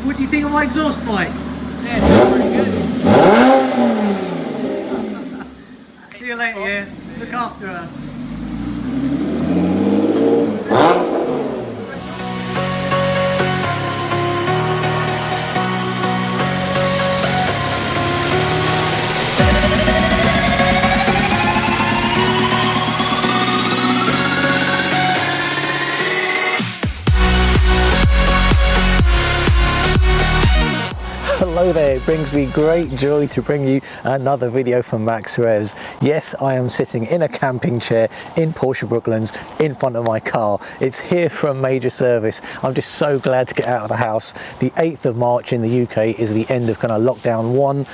What do you think of my exhaust, Mike? Yeah, it's pretty good. See you later, yeah. Look after her. Hello there, it brings me great joy to bring you another video from Max REVS. Yes, I am sitting in a camping chair in Porsche Brooklands in front of my car. It's here for a major service. I'm just so glad to get out of the house. The 8th of March in the UK is the end of kind of lockdown 1.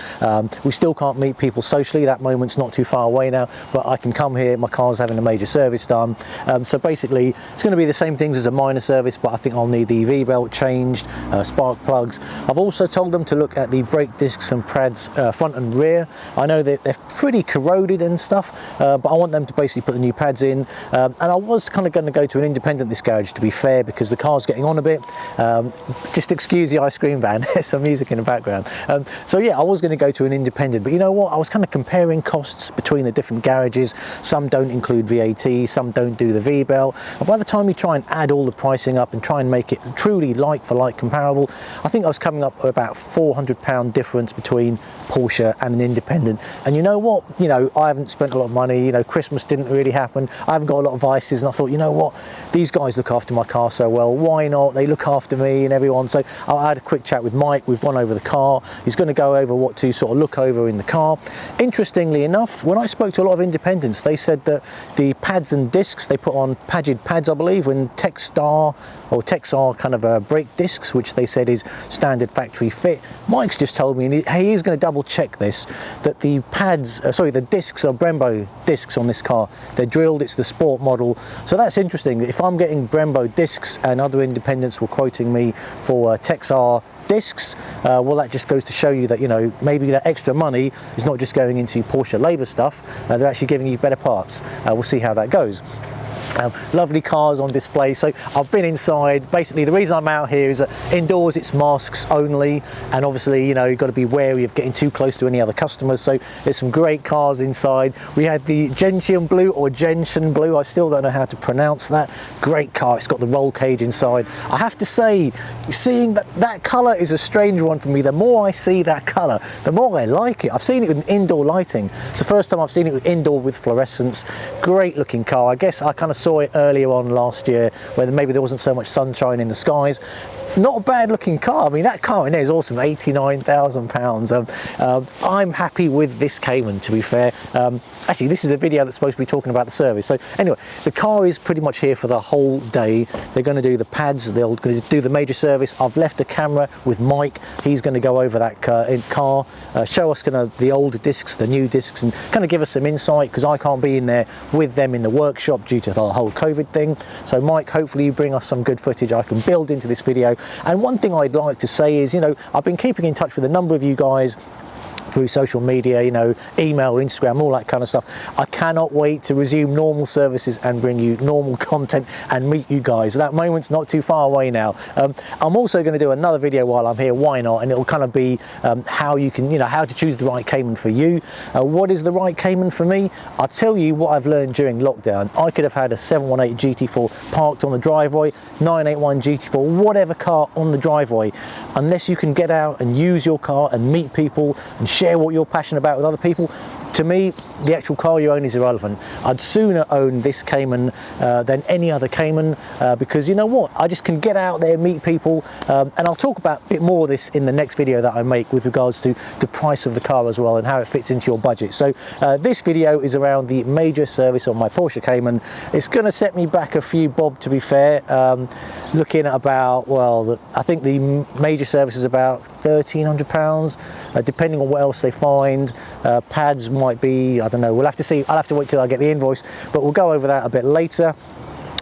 We still can't meet people socially. That moment's not too far away now, but I can come here. My car's having a major service done. So basically, it's going to be the same things as a minor service, but I think I'll need the EV belt changed, spark plugs. I've also told them to look at the brake discs and pads front and rear. I know that they're pretty corroded and stuff, but I want them to basically put the new pads in. And I was kind of going to go to an independent this garage, to be fair, because the car's getting on a bit. Just excuse the ice cream van, there's some music in the background. So yeah, I was going to go to an independent, but you know what? I was kind of comparing costs between the different garages. Some don't include VAT, some don't do the V-belt. And by the time you try and add all the pricing up and try and make it truly like for like comparable, I think I was coming up with about £400 difference between Porsche and an independent. And you know what, you know, I haven't spent a lot of money, you know, Christmas didn't really happen, I haven't got a lot of vices, and I thought, you know what, these guys look after my car so well, why not? They look after me and everyone. So I had a quick chat with Mike, we've gone over the car, he's going to go over what to sort of look over in the car. Interestingly enough, when I spoke to a lot of independents, they said that the pads and discs, they put on padded pads, I believe, when Texar kind of brake discs, which they said is standard factory fit. Mike's just told me, and he's going to double check this, that the pads, the discs are Brembo discs on this car. They're drilled, it's the sport model. So that's interesting. If I'm getting Brembo discs and other independents were quoting me for Texar discs, well, that just goes to show you that, you know, maybe that extra money is not just going into Porsche labour stuff, they're actually giving you better parts. We'll see how that goes. Lovely cars on display. So I've been inside. Basically the reason I'm out here is that indoors it's masks only, and obviously, you know, you've got to be wary of getting too close to any other customers. So there's some great cars inside. We had the Gentian Blue, or Gentian Blue, I still don't know how to pronounce that. Great car, it's got the roll cage inside. I have to say, seeing that colour is a strange one for me. The more I see that colour, the more I like it. I've seen it with indoor lighting. It's the first time I've seen it with indoor with fluorescence. Great looking car. I guess I kind of saw it earlier on last year where maybe there wasn't so much sunshine in the skies. Not a bad looking car. I mean, that car in there is awesome, £89,000. I'm happy with this Cayman, to be fair. Actually, this is a video that's supposed to be talking about the service. So anyway, the car is pretty much here for the whole day. They're going to do the pads, they're going to do the major service. I've left a camera with Mike. He's going to go over that car, show us kind of the older discs, the new discs, and kind of give us some insight, because I can't be in there with them in the workshop due to the whole COVID thing. So Mike, hopefully you bring us some good footage I can build into this video. And one thing I'd like to say is, you know, I've been keeping in touch with a number of you guys through social media, you know, email, Instagram, all that kind of stuff. I cannot wait to resume normal services and bring you normal content and meet you guys. That moment's not too far away now. I'm also going to do another video while I'm here, why not, and it'll kind of be how you can, you know, how to choose the right Cayman for you. What is the right Cayman for me? I'll tell you what I've learned during lockdown. I could have had a 718 GT4 parked on the driveway, 981 GT4, whatever car on the driveway. Unless you can get out and use your car and meet people and share what you're passionate about with other people, to me, the actual car you own is irrelevant. I'd sooner own this Cayman than any other Cayman, because you know what, I just can get out there, meet people, and I'll talk about a bit more of this in the next video that I make with regards to the price of the car as well and how it fits into your budget. So this video is around the major service on my Porsche Cayman. It's going to set me back a few bob, to be fair. Looking at about, well, I think the major service is about £1,300, depending on what else they find. Pads might be, I don't know, we'll have to see. I'll have to wait till I get the invoice, but we'll go over that a bit later.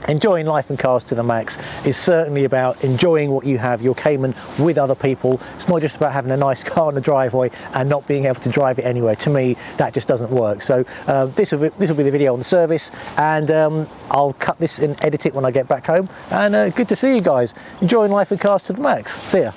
Enjoying life and cars to the max is certainly about enjoying what you have, your Cayman, with other people. It's not just about having a nice car in the driveway and not being able to drive it anywhere. To me, that just doesn't work. So this will be the video on the service, and I'll cut this and edit it when I get back home. And good to see you guys. Enjoying life and cars to the max. See ya.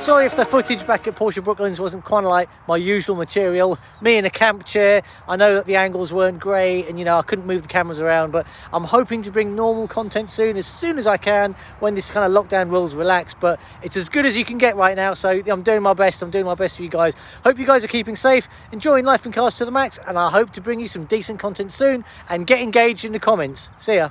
Sorry if the footage back at Porsche Brooklands wasn't quite like my usual material. Me in a camp chair. I know that the angles weren't great and, you know, I couldn't move the cameras around, but I'm hoping to bring normal content soon as I can, when this kind of lockdown rules relax. But it's as good as you can get right now, so I'm doing my best. I'm doing my best for you guys. Hope you guys are keeping safe, enjoying life and cars to the max, and I hope to bring you some decent content soon, and get engaged in the comments. See ya.